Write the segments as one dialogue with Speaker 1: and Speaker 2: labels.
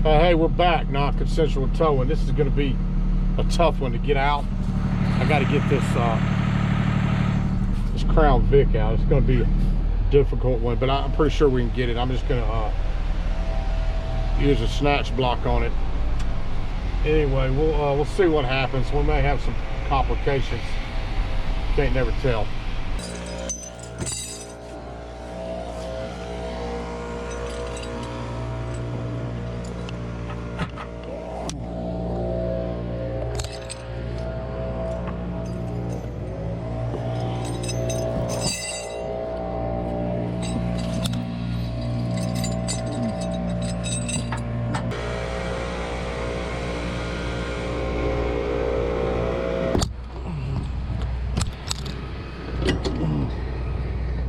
Speaker 1: Hey, we're back, non-consensual towing. This is going to be a tough one to get out. I got to get this Crown Vic out. It's going to be a difficult one, but I'm pretty sure we can get it. I'm just going to use a snatch block on it. Anyway, we'll see what happens. We may have some complications. Can't never tell.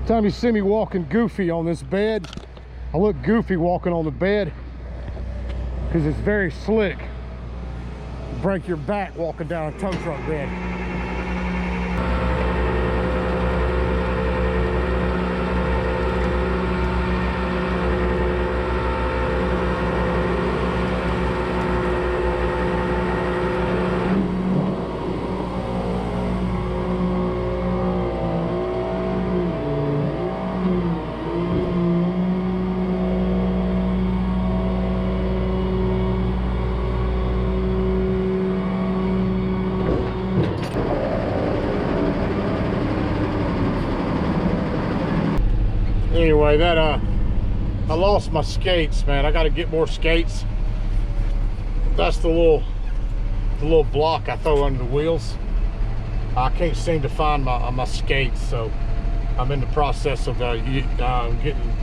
Speaker 1: Time you see me walking goofy on this bed, I look goofy walking on the bed because it's very slick. Break your back walking down a tow truck bed. Anyway, that I lost my skates, man. I got to get more skates. That's the little block I throw under the wheels. I can't seem to find my skates, so I'm in the process of getting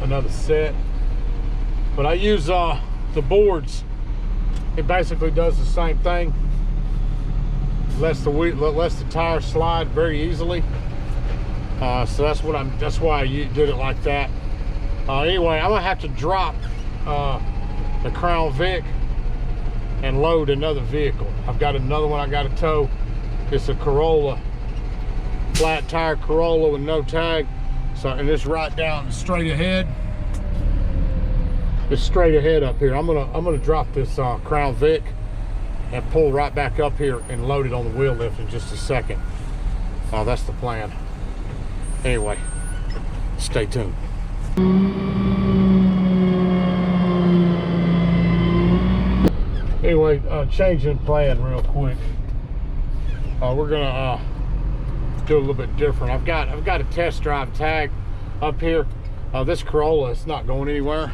Speaker 1: another set. But I use the boards. It basically does the same thing. Lets the tires slide very easily. So that's why I did it like that. Anyway, I'm gonna have to drop the Crown Vic and load another vehicle. I've got another one I gotta tow. It's a Corolla, flat tire Corolla with no tag. So, and it's right down straight ahead. It's straight ahead up here. I'm gonna drop this Crown Vic and pull right back up here and load it on the wheel lift in just a second. That's the plan. Anyway, stay tuned. Anyway, changing plan real quick. We're gonna do a little bit different. I've got a test drive tag up here. This Corolla, it's not going anywhere.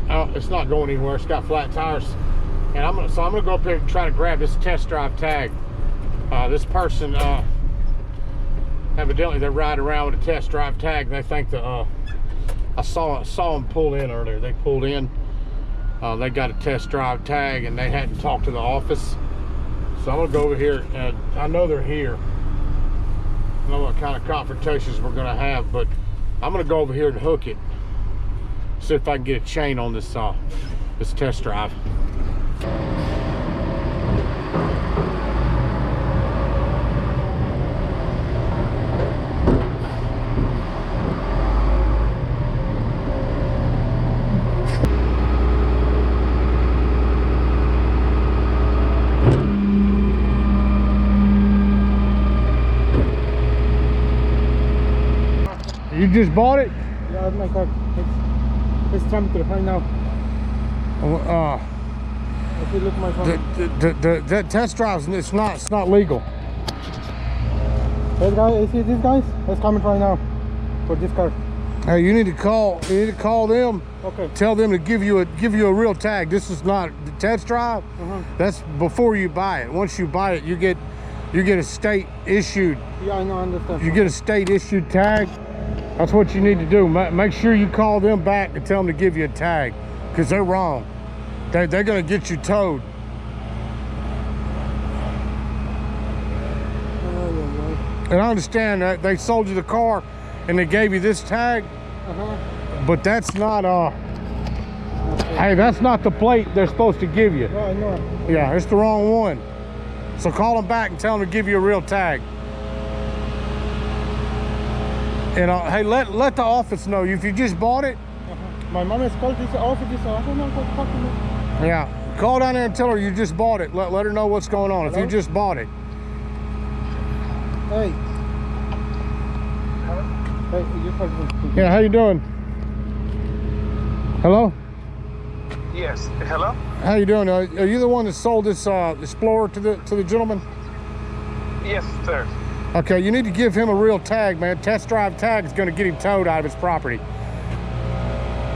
Speaker 1: It's not going anywhere. It's got flat tires, and I'm gonna go up here and try to grab this test drive tag. This person, evidently they ride around with a test drive tag. And they think that I saw them pull in earlier. They pulled in. They got a test drive tag, and they hadn't talked to the office. So I'm gonna go over here, and I know they're here. I don't know what kind of confrontations we're gonna have, but I'm gonna go over here and hook it. See if I can get a chain on this this test drive. You just bought it?
Speaker 2: Yeah, my car. It's temperature right now. If you look at my phone.
Speaker 1: The test drives, it's not legal.
Speaker 2: Hey guys, you see these guys? It's coming right now for this car.
Speaker 1: Hey, you need to call them.
Speaker 2: Okay.
Speaker 1: Tell them to give you a real tag. This is not the test drive. That's before you buy it. Once you buy it, you get a state issued.
Speaker 2: Yeah, I know, I understand.
Speaker 1: You get a state issued tag. That's what you need to do. Make sure you call them back and tell them to give you a tag, because they're wrong. They're gonna get you towed. And I understand that they sold you the car and they gave you this tag, but that's not hey, that's not the plate they're supposed to give you.
Speaker 2: No, I know.
Speaker 1: Yeah, it's the wrong one. So call them back and tell them to give you a real tag. And hey, let the office know if you just bought it.
Speaker 2: My mom has called this office. I don't know what happened.
Speaker 1: Yeah. Call down there and tell her you just bought it. Let her know what's going on.
Speaker 2: Hello?
Speaker 1: If you just bought it.
Speaker 2: Hey. Hey, you called me.
Speaker 1: Yeah, how you doing? Hello?
Speaker 3: Yes. Hello?
Speaker 1: How you doing? Are you the one that sold this Explorer to the gentleman?
Speaker 3: Yes, sir.
Speaker 1: Okay, you need to give him a real tag, man. Test drive tag is going to get him towed out of his property.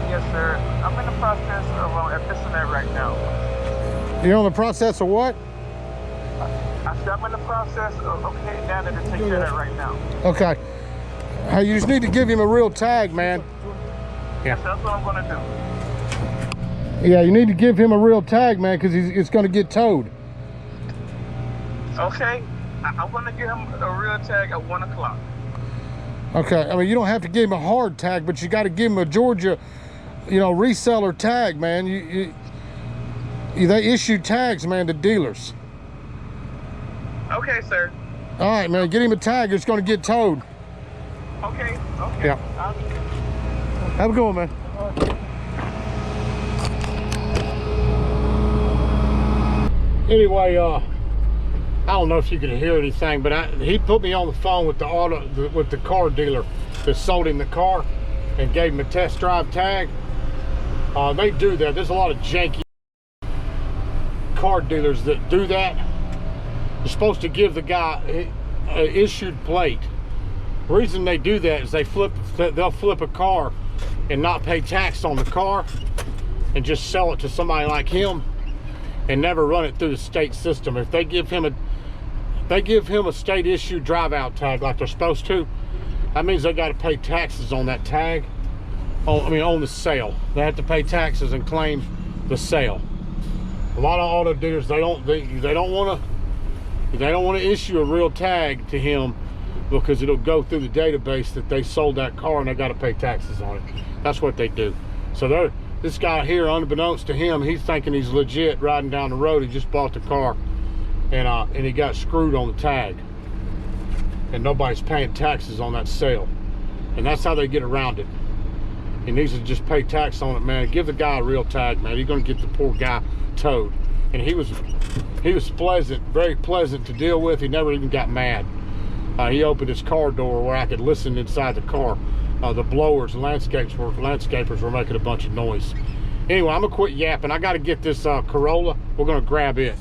Speaker 3: Yes, sir. I'm in the process of fixing that right now.
Speaker 1: You're in the process of what?
Speaker 3: I'm in the process of heading down there to take care of that right now.
Speaker 1: Okay. Hey, you just need to give him a real tag, man.
Speaker 3: Yes, that's what I'm going to do.
Speaker 1: Yeah, you need to give him a real tag, man, because it's going to get towed.
Speaker 3: Okay. I'm going to give him a real tag at 1 o'clock.
Speaker 1: Okay. I mean, you don't have to give him a hard tag, but you got to give him a Georgia, reseller tag, man. They issue tags, man, to dealers.
Speaker 3: Okay, sir.
Speaker 1: All right, man. Get him a tag. It's going to get towed.
Speaker 3: Okay. Okay.
Speaker 1: Yeah. Have a good one, man. Anyway, I don't know if you could hear anything, but he put me on the phone with the car dealer that sold him the car and gave him a test drive tag. They do that. There's a lot of janky car dealers that do that. You're supposed to give the guy an issued plate. The reason they do that is they'll flip a car and not pay tax on the car and just sell it to somebody like him and never run it through the state system. If they give him a state issued drive out tag like they're supposed to, that means they got to pay taxes on that tag. On the sale. They have to pay taxes and claim the sale. A lot of auto dealers, they don't want to issue a real tag to him because it'll go through the database that they sold that car and they got to pay taxes on it. That's what they do. So this guy here, unbeknownst to him, he's thinking he's legit riding down the road. He just bought the car and he got screwed on the tag. And nobody's paying taxes on that sale. And that's how they get around it. He needs to just pay tax on it, man. Give the guy a real tag, man. He's gonna get the poor guy towed. And he was pleasant, very pleasant to deal with. He never even got mad. He opened his car door where I could listen inside the car. The blowers, the landscapers were making a bunch of noise. Anyway, I'm gonna quit yapping. I gotta get this Corolla. We're gonna grab it.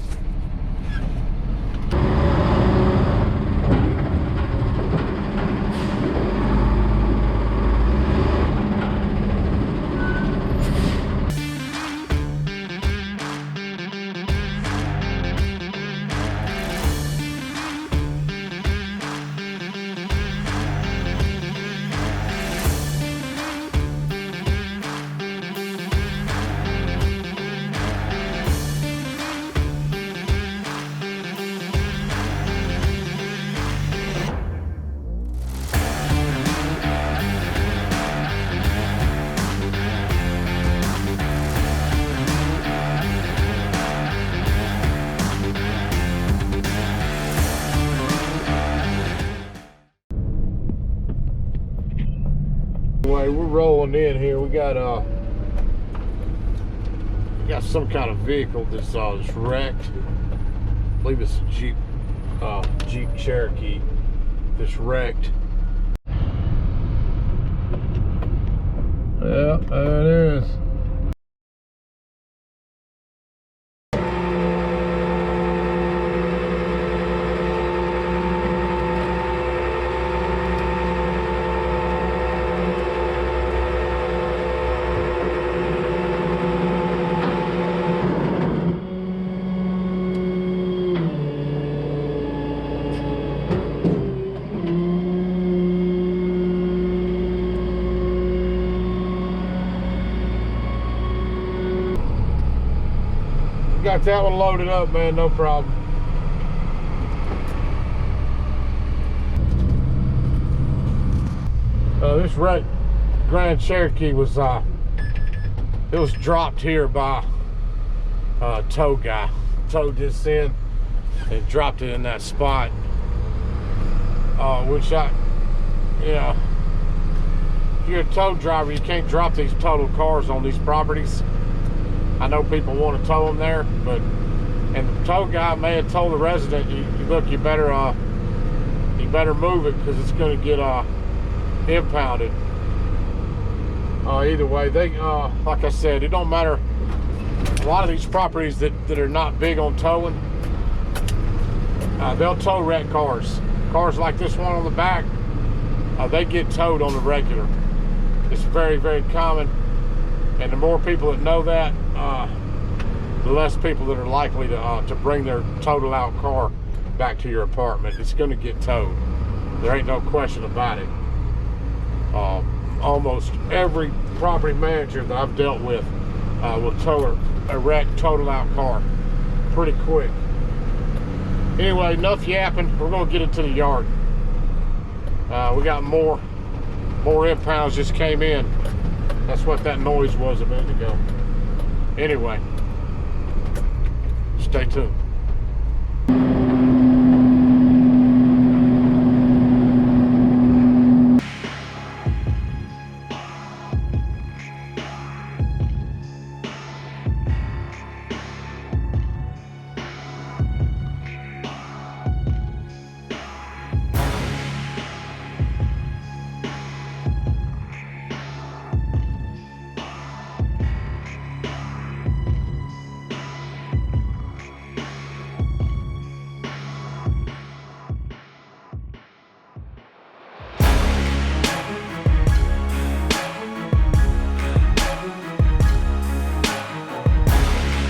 Speaker 1: Anyway, we're rolling in here. We got some kind of vehicle that's wrecked. I believe it's a Jeep Cherokee that's wrecked. Yeah, there it is. Got that one loaded up, man, no problem. This wrecked Grand Cherokee was dropped here by a tow guy. Towed this in and dropped it in that spot. Which if you're a tow driver, you can't drop these totaled cars on these properties. I know people want to tow them there, but and the tow guy may have told the resident, look, you better move it because it's going to get impounded. Either way, they like I said, it don't matter. A lot of these properties that are not big on towing, they'll tow wreck cars. Cars like this one on the back, they get towed on the regular. It's very, very common, and the more people that know that, the less people that are likely to bring their totaled out car back to your apartment. It's going to get towed. There ain't no question about it. Almost every property manager that I've dealt with will tow a wrecked, totaled out car pretty quick. Anyway, enough yapping. We're going to get into the yard. We got more impounds just came in. That's what that noise was a minute ago. Anyway, stay tuned.